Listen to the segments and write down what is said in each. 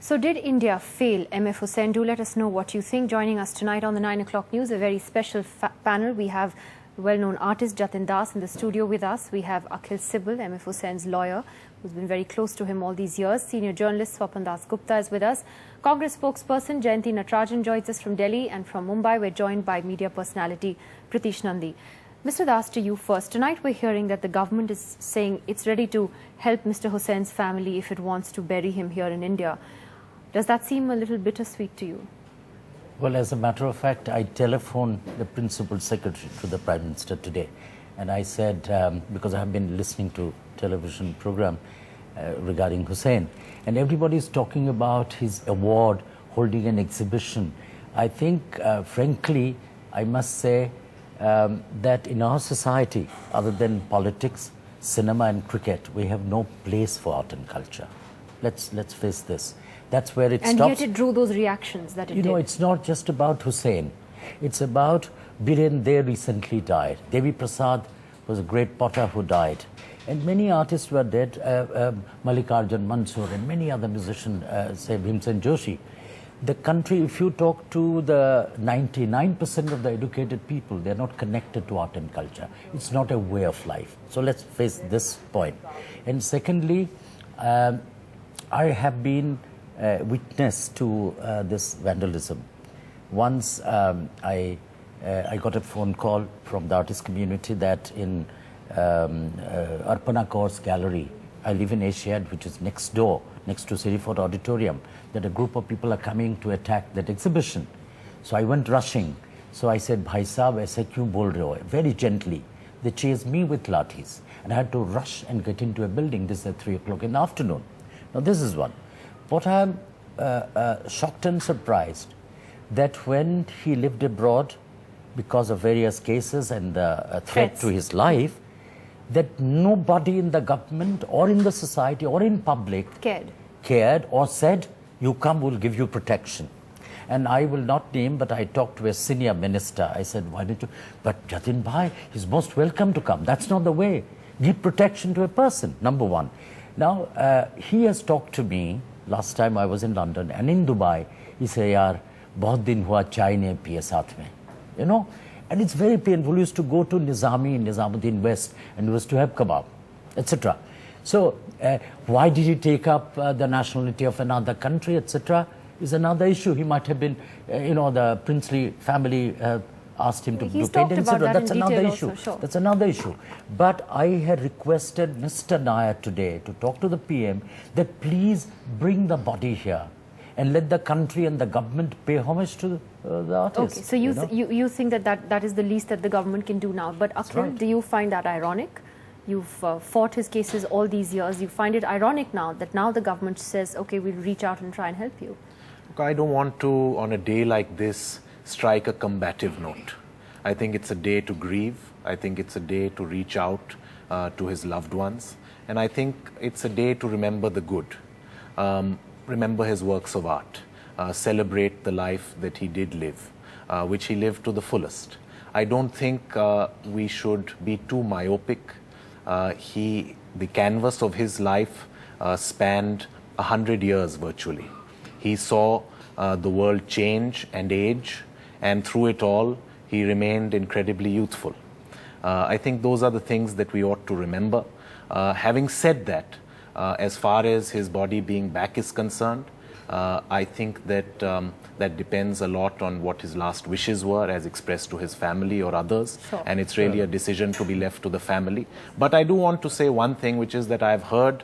So did India fail? MF Hussain, do let us know what you think. Joining us tonight on the 9 o'clock news, a very special panel. We have well-known artist Jatin Das in the studio with us. We have Akhil Sibal, MF Hussain's lawyer, who's been very close to him all these years. Senior journalist Swapan Das Gupta is with us. Congress spokesperson Jayanti Natarajan joins us from Delhi, and from Mumbai we're joined by media personality Pritish Nandi. Mr. Das, to you first. Tonight we're hearing that the government is saying it's ready to help Mr. Hussain's family if it wants to bury him here in India. Does that seem a little bittersweet to you? Well, as a matter of fact, I telephoned the Principal Secretary to the Prime Minister today, and I said, because I have been listening to television program regarding Hussain, and everybody is talking about his award, holding an exhibition. I think, frankly, I must say that in our society, other than politics, cinema and cricket, we have no place for art and culture. Let's face this. That's where it stops. And yet it drew those reactions that it did. You know, it's not just about Hussain. It's about Biren Dey recently died. Devi Prasad was a great potter who died. And many artists were dead. Mallikarjun Mansur and many other musicians, say Bhimsen Joshi. The country, if you talk to the 99% of the educated people, they're not connected to art and culture. It's not a way of life. So let's face this point. And secondly, I have been witness to this vandalism. Once I got a phone call from the artist community that in Arpana Kaur's gallery, I live in Asiad, which is next door, next to City Fort Auditorium, that a group of people are coming to attack that exhibition. So I went rushing. So I said, Bhai Sahab, aise kyun bol rahe ho? Very gently. They chased me with lathis, and I had to rush and get into a building. This is at 3 o'clock in the afternoon. Now this is one. What I am shocked and surprised that when he lived abroad because of various cases and the threat to his life, that nobody in the government or in the society or in public cared or said, you come, we'll give you protection. And I will not name, but I talked to a senior minister. I said, why don't you? But Jatin Bhai, he's most welcome to come. That's not the way. Give protection to a person, number one. Now, he has talked to me. Last time I was in London and in Dubai, he said, yaar, bahut din hua chai nahi piye saath mein. You know? And it's very painful. We used to go to Nizami, Nizamuddin West, and we used to have kebab, etc. So, why did he take up the nationality of another country, etc., is another issue. He might have been, you know, the princely family asked him to do paint, etc. That's another issue. Sure. That's another issue. But I had requested Mr. Nair today to talk to the PM that please bring the body here and let the country and the government pay homage to the artist. Okay, so you think that is the least that the government can do now. But Akhil, right. Do you find that ironic? You've fought his cases all these years. You find it ironic now that now the government says, okay, we'll reach out and try and help you. Look, I don't want to, on a day like this, strike a combative note. I think it's a day to grieve. I think it's a day to reach out to his loved ones. And I think it's a day to remember the good. Remember his works of art. Celebrate the life that he did live, which he lived to the fullest. I don't think we should be too myopic. The canvas of his life spanned 100 years virtually. He saw the world change and age, and through it all, he remained incredibly youthful. I think those are the things that we ought to remember. Having said that, as far as his body being back is concerned, I think that that depends a lot on what his last wishes were as expressed to his family or others. Sure. And it's really a decision to be left to the family. But I do want to say one thing, which is that I've heard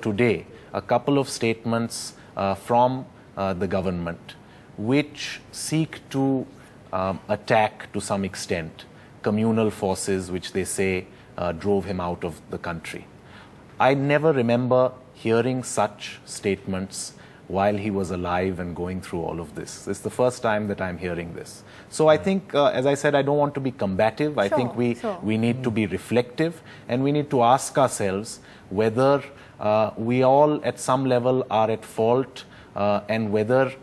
today a couple of statements from the government which seek to attack to some extent communal forces which they say drove him out of the country. I never remember hearing such statements while he was alive and going through all of this. It's the first time that I'm hearing this. So I think, as I said, I don't want to be combative. I think we need to be reflective, and we need to ask ourselves whether we all at some level are at fault, and whether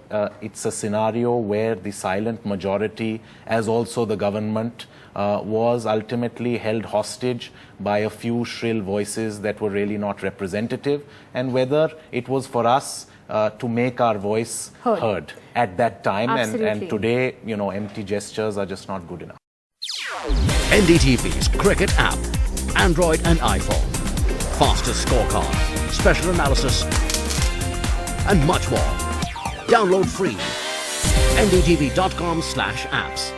it's a scenario where the silent majority, as also the government, was ultimately held hostage by a few shrill voices that were really not representative, and whether it was for us to make our voice heard at that time. Absolutely. And today, empty gestures are just not good enough. NDTV's Cricket app, Android and iPhone. Fastest scorecard, special analysis, and much more. Download free. ndtv.com/apps.